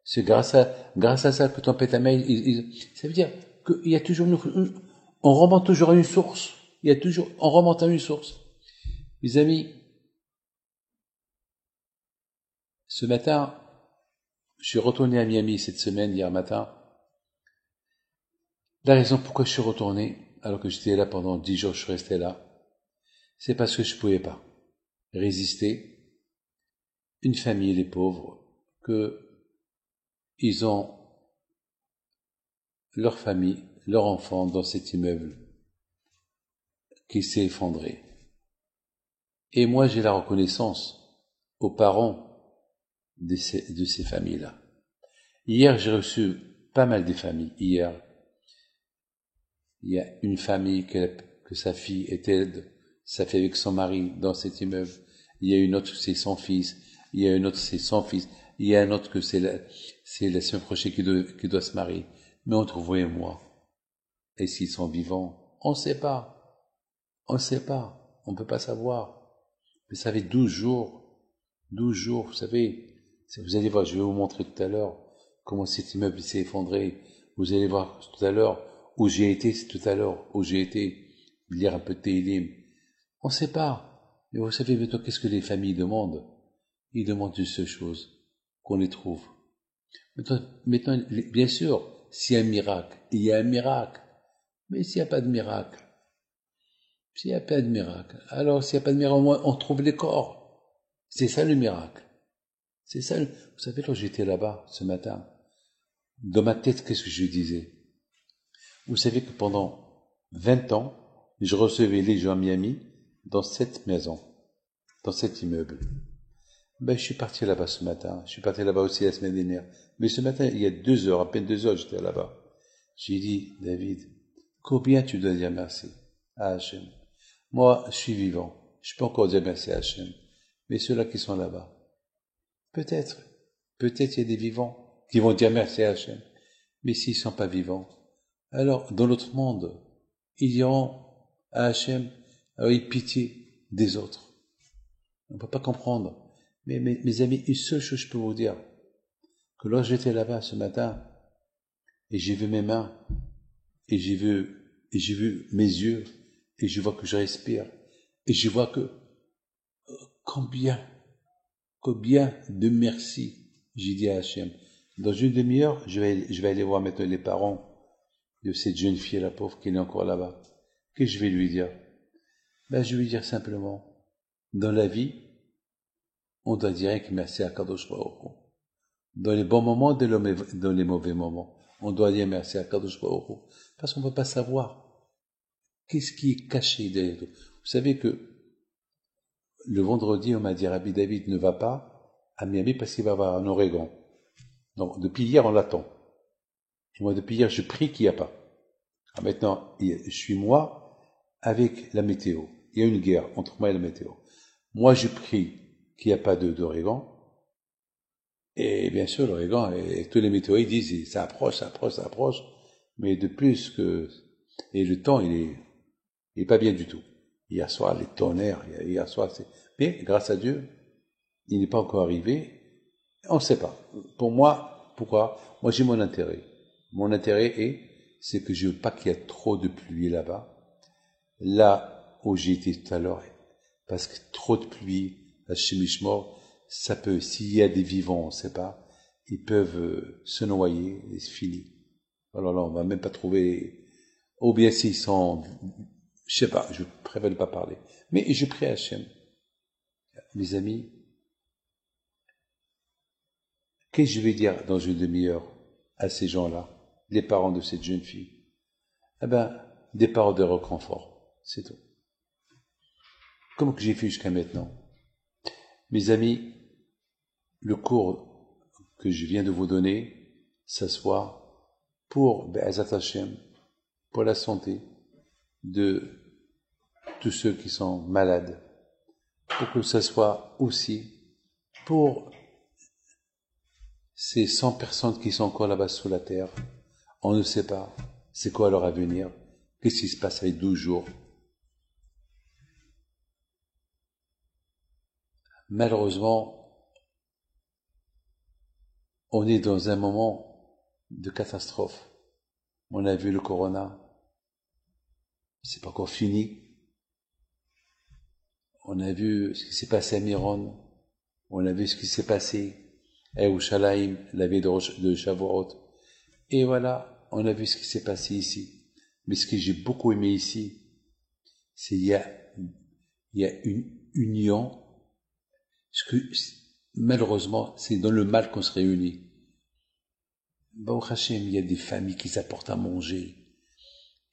C'est grâce à ça que ton père et ta mère, ça veut dire qu'il y a toujours on remonte toujours à une source. On remonte à une source. Mes amis, ce matin, je suis retourné à Miami cette semaine, hier matin. La raison pourquoi je suis retourné, alors que j'étais là pendant 10 jours, je suis resté là, c'est parce que je pouvais pas résister. Une famille, les pauvres, que ils ont leur famille, leur enfant dans cet immeuble qui s'est effondré. Et moi, j'ai la reconnaissance aux parents de ces familles-là. Hier, j'ai reçu pas mal de familles. Hier, il y a une famille que sa fille sa fille avec son mari dans cet immeuble. Il y a une autre, c'est son fils. Il y a une autre, c'est son fils. Il y a un autre que c'est la semaine prochaine qui doit se marier. Mais entre vous et moi, et s'ils sont vivants, on ne sait pas. On ne sait pas. On ne peut pas savoir. Mais ça fait 12 jours. 12 jours, vous savez. Vous allez voir, je vais vous montrer tout à l'heure comment cet immeuble s'est effondré. Vous allez voir tout à l'heure où j'ai été, c'est tout à l'heure où j'ai été lire un peu de Télim. On ne sait pas. Mais vous savez maintenant qu'est-ce que les familles demandent? Ils demandent une seule chose, qu'on les trouve. Maintenant, bien sûr, s'il y a un miracle, il y a un miracle. Mais s'il n'y a pas de miracle, alors s'il n'y a pas de miracle, au moins on trouve les corps. C'est ça le miracle. C'est ça. Vous savez, quand j'étais là-bas ce matin, dans ma tête, qu'est-ce que je disais? Vous savez que pendant 20 ans, je recevais les gens à Miami dans cette maison, dans cet immeuble. Ben, je suis parti là-bas ce matin. Je suis parti là-bas aussi la semaine dernière. Mais ce matin, il y a 2 heures, à peine 2 heures, j'étais là-bas. J'ai dit, David, combien tu dois dire merci à Hachem? Moi, je suis vivant. Je peux encore dire merci à Hachem. Mais ceux-là qui sont là-bas, peut-être il y a des vivants qui vont dire merci à Hachem. Mais s'ils ne sont pas vivants, alors dans l'autre monde, ils diront à Hachem, aie pitié des autres. On ne peut pas comprendre. Mais mes amis, une seule chose je peux vous dire, que lorsque j'étais là-bas ce matin, et j'ai vu mes mains, et j'ai vu mes yeux, et je vois que je respire, et je vois que combien de merci j'ai dit à Hachem. Dans une demi-heure, je vais aller voir maintenant les parents de cette jeune fille, la pauvre, qui est encore là-bas. Qu'est-ce que je vais lui dire? Ben, je vais lui dire simplement, dans la vie, on doit dire que merci à Kadosh Baruch Hu. Dans les bons moments, dans les mauvais moments, on doit dire merci à Kadosh Baruch Hu. Parce qu'on ne peut pas savoir qu'est-ce qui est caché derrière tout. Vous savez que le vendredi, on m'a dit Rabbi David ne va pas à Miami parce qu'il va avoir un ouragan. Donc, depuis hier, on l'attend. Et moi, depuis hier, je prie qu'il n'y a pas. Alors maintenant, je suis moi avec la météo. Il y a une guerre entre moi et la météo. Moi, je prie qu'il n'y a pas d'ouragan. Et bien sûr, l'ouragan, et tous les météos, ils disent, ça approche, ça approche, ça approche. Mais de plus que, et le temps, il est pas bien du tout. Hier soir, les tonnerres, hier soir, mais grâce à Dieu, il n'est pas encore arrivé. On ne sait pas. Pour moi, pourquoi? Moi, j'ai mon intérêt. Mon intérêt c'est que je veux pas qu'il y ait trop de pluie là-bas. Là où j'ai été tout à l'heure, parce que trop de pluie, à Chemichmor, ça peut, s'il y a des vivants, on ne sait pas, ils peuvent se noyer et c'est fini. Alors là, on va même pas trouver, ou bien s'ils sont, je sais pas, je préfère ne pas parler. Mais je prie à Hachem. Mes amis, qu'est-ce que je vais dire dans une demi-heure à ces gens-là, les parents de cette jeune fille? Eh ben, des paroles de réconfort, c'est tout. Comme que j'ai fait jusqu'à maintenant. Mes amis, le cours que je viens de vous donner, ça soit pour Be'ezat Hashem, pour la santé de tous ceux qui sont malades, pour que ça soit aussi pour ces 100 personnes qui sont encore là-bas sous la terre. On ne sait pas c'est quoi leur avenir, qu'est-ce qui se passe avec 12 jours. Malheureusement, on est dans un moment de catastrophe. On a vu le corona, c'est pas encore fini. On a vu ce qui s'est passé à Miron, on a vu ce qui s'est passé à Yerushalayim, la ville de Shavuot. Et voilà, on a vu ce qui s'est passé ici. Mais ce que j'ai beaucoup aimé ici, c'est il y a une union. Malheureusement, c'est dans le mal qu'on se réunit. Baruch Hashem, il y a des familles qui s'apportent à manger.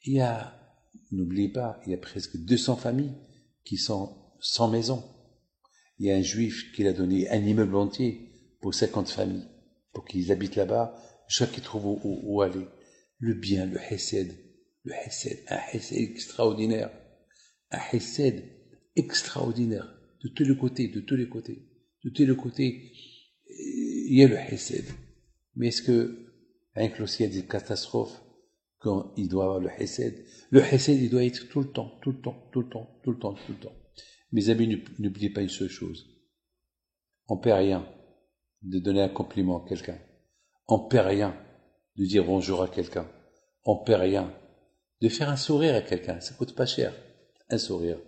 Il y a, n'oubliez pas, il y a presque 200 familles qui sont sans maison. Il y a un juif qui a donné un immeuble entier pour 50 familles, pour qu'ils habitent là-bas, chaque qui trouve où aller. Le bien, le hesed, un hesed extraordinaire, un hesed extraordinaire, de tous les côtés, de tous les côtés, il y a le hesed. Mais est-ce que, avec lorsqu'il y a des catastrophes, quand il doit avoir le hesed, il doit être tout le temps. Mes amis, n'oubliez pas une seule chose. On ne perd rien de donner un compliment à quelqu'un. On ne perd rien de dire bonjour à quelqu'un. On ne perd rien de faire un sourire à quelqu'un. Ça coûte pas cher, un sourire.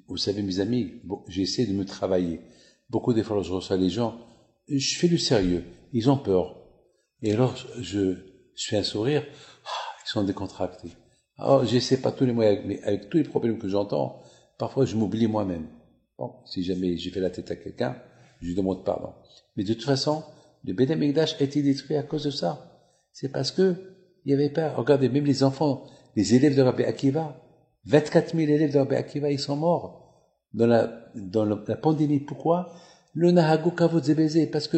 Vous savez, mes amis, j'ai essayé de me travailler. Beaucoup des fois, lorsque je reçois les gens, je fais du sérieux. Ils ont peur. Et alors, je fais un sourire, ils sont décontractés. Alors, j'essaie pas tous les moyens, mais avec tous les problèmes que j'entends, parfois je m'oublie moi-même. Bon, si jamais j'ai fait la tête à quelqu'un, je lui demande pardon. Mais de toute façon, le Beth Amikdash a été détruit à cause de ça. C'est parce que il y avait pas. Regardez, même les enfants, les élèves de Rabbi Akiva, 24 000 élèves de Rabbi Akiva, ils sont morts dans la pandémie. Pourquoi? Le Nahagu Kavod Zebezé, parce que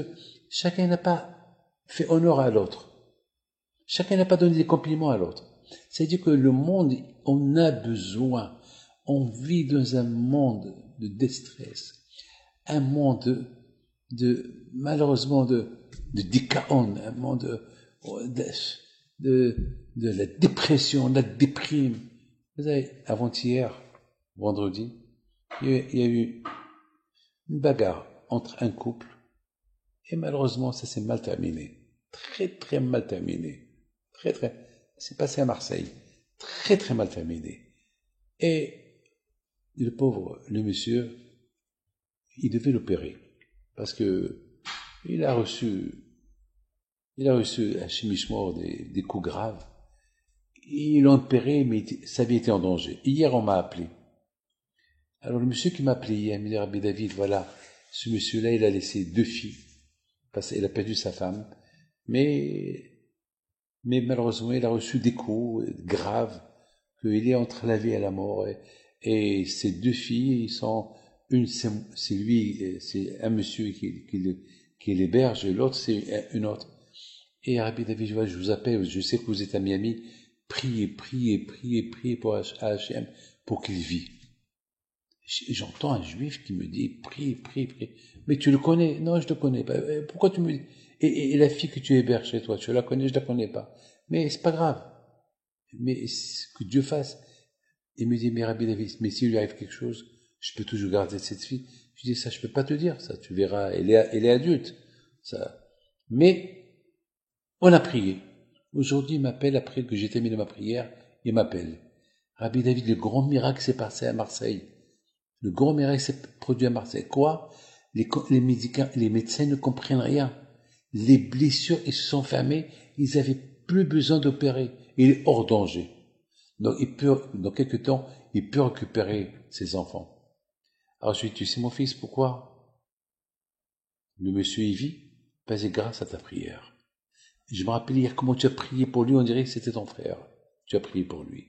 chacun n'a pas fait honneur à l'autre. Chacun n'a pas donné des compliments à l'autre. C'est-à-dire que le monde, on a besoin. On vit dans un monde de déstress, un monde malheureusement de dikaon, un monde de la dépression, de la déprime. Vous savez, avant-hier, vendredi, il y a eu une bagarre entre un couple et malheureusement ça s'est mal terminé. Très mal terminé. C'est passé à Marseille. Très mal terminé. Et le monsieur, il devait l'opérer. Parce que il a reçu à Chemichmor des coups graves. Ils l'ont opéré, mais sa vie était en danger. Hier, on m'a appelé. Alors, le monsieur qui m'a appelé hier, il m'a dit, Rabbi David, voilà, ce monsieur-là, il a laissé 2 filles, parce qu'il a perdu sa femme, mais malheureusement, il a reçu des coups graves, qu'il est entre la vie et la mort, et ces 2 filles, une, c'est lui, c'est un monsieur qui l'héberge, et l'autre, c'est une autre. Et Rabbi David, je vous appelle, je sais que vous êtes à Miami, priez pour Hachem, pour qu'il vive. J'entends un juif qui me dit, prie. Mais tu le connais? Non, je le connais pas. Pourquoi tu me dis? Et la fille que tu héberges chez toi, tu la connais? Je la connais pas. Mais c'est pas grave. Mais que Dieu fasse. Il me dit, mais Rabbi David, mais s'il lui arrive quelque chose, je peux toujours garder cette fille. Je dis, ça, je peux pas te dire, ça, tu verras, elle est adulte. Ça. Mais, on a prié. Aujourd'hui, il m'appelle, après que j'ai terminé ma prière, il m'appelle. Rabbi David, le grand miracle s'est passé à Marseille. Le grand miracle s'est produit à Marseille. Quoi? Les médecins ne comprennent rien. Les blessures, ils se sont fermées, ils avaient plus besoin d'opérer. Il est hors danger. Donc, dans quelques temps, il peut récupérer ses enfants. Alors, je lui dis, tu sais, mon fils, pourquoi? Le monsieur y vit? Parce que grâce à ta prière. Je me rappelle hier comment tu as prié pour lui, on dirait que c'était ton frère. Tu as prié pour lui.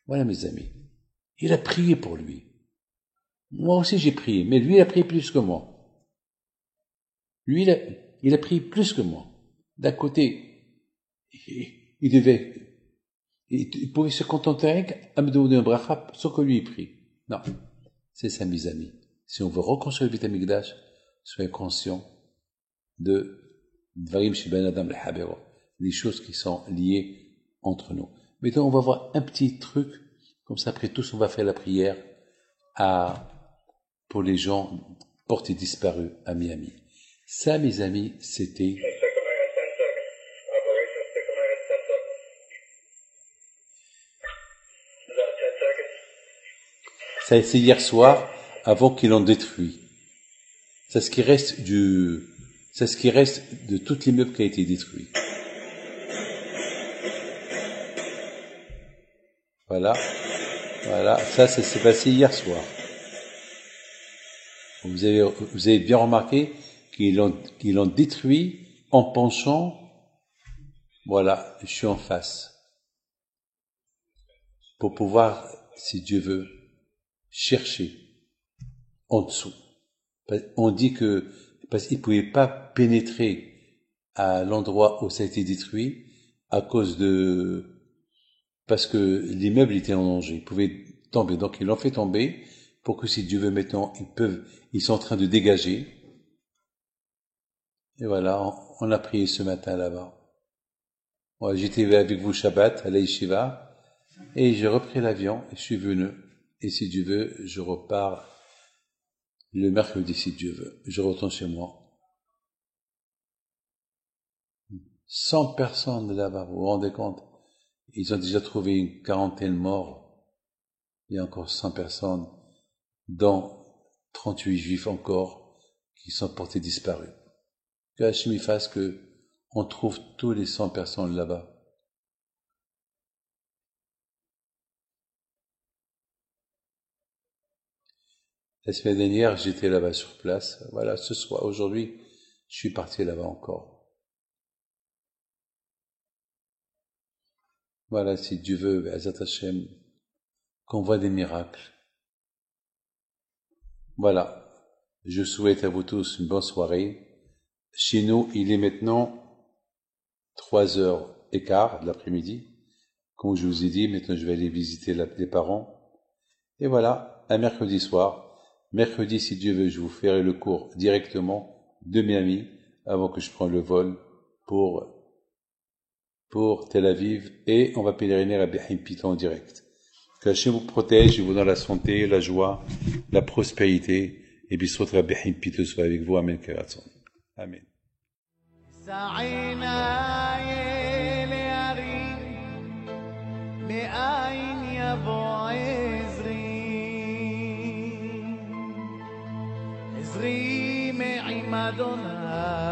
Voilà, mes amis. Il a prié pour lui. Moi aussi j'ai prié, mais lui il a prié plus que moi. Lui il a prié plus que moi. D'un côté, il pouvait se contenter avec à me donner un bracha sans que lui il prie. Non, c'est ça mes amis. Si on veut reconstruire le Beit Hamikdash, soyez conscients de Dvarim Sheben Adam Lehabero, les choses qui sont liées entre nous. Maintenant on va voir un petit truc, comme ça après tous on va faire la prière pour les gens portés disparus à Miami. Ça, mes amis, c'était... Ça, c'est hier soir, avant qu'ils l'ont détruit. C'est ce qui reste de tout l'immeuble qui a été détruit. Voilà. Ça, s'est passé hier soir. Vous avez bien remarqué qu'ils l'ont détruit en penchant. Voilà, je suis en face. Pour pouvoir, si Dieu veut, chercher en dessous. On dit que, parce qu'ils ne pouvaient pas pénétrer à l'endroit où ça a été détruit, parce que l'immeuble était en danger. Ils pouvaient tomber. Donc, ils l'ont fait tomber pour que si Dieu veut maintenant, ils sont en train de dégager. Et voilà, on a prié ce matin là-bas. Moi, j'étais avec vous Shabbat à la Yeshiva, et j'ai repris l'avion, et je suis venu. Et si Dieu veut, je repars le mercredi, si Dieu veut. Je retourne chez moi. 100 personnes là-bas, vous vous rendez compte? Ils ont déjà trouvé une 40aine morts. Il y a encore 100 personnes, dont 38 juifs encore, qui sont portés disparus. Que Hachem y fasse que on trouve tous les 100 personnes là-bas. La semaine dernière, j'étais là-bas sur place. Voilà, ce soir, aujourd'hui, je suis parti là-bas encore. Voilà, si Dieu veut, Azat Hashem, qu'on voit des miracles. Voilà. Je souhaite à vous tous une bonne soirée. Chez nous, il est maintenant 3h15 de l'après-midi. Comme je vous ai dit, maintenant je vais aller visiter les parents. Et voilà, un mercredi soir. Mercredi, si Dieu veut, je vous ferai le cours directement de Miami avant que je prenne le vol pour Tel Aviv et on va pèleriner à Bihim Piton en direct. Que Hachem vous protège et vous donne la santé, la joie, la prospérité et Bisrot Bihim Piton soit avec vous. Amen. Amen. עזרי מעם אדוני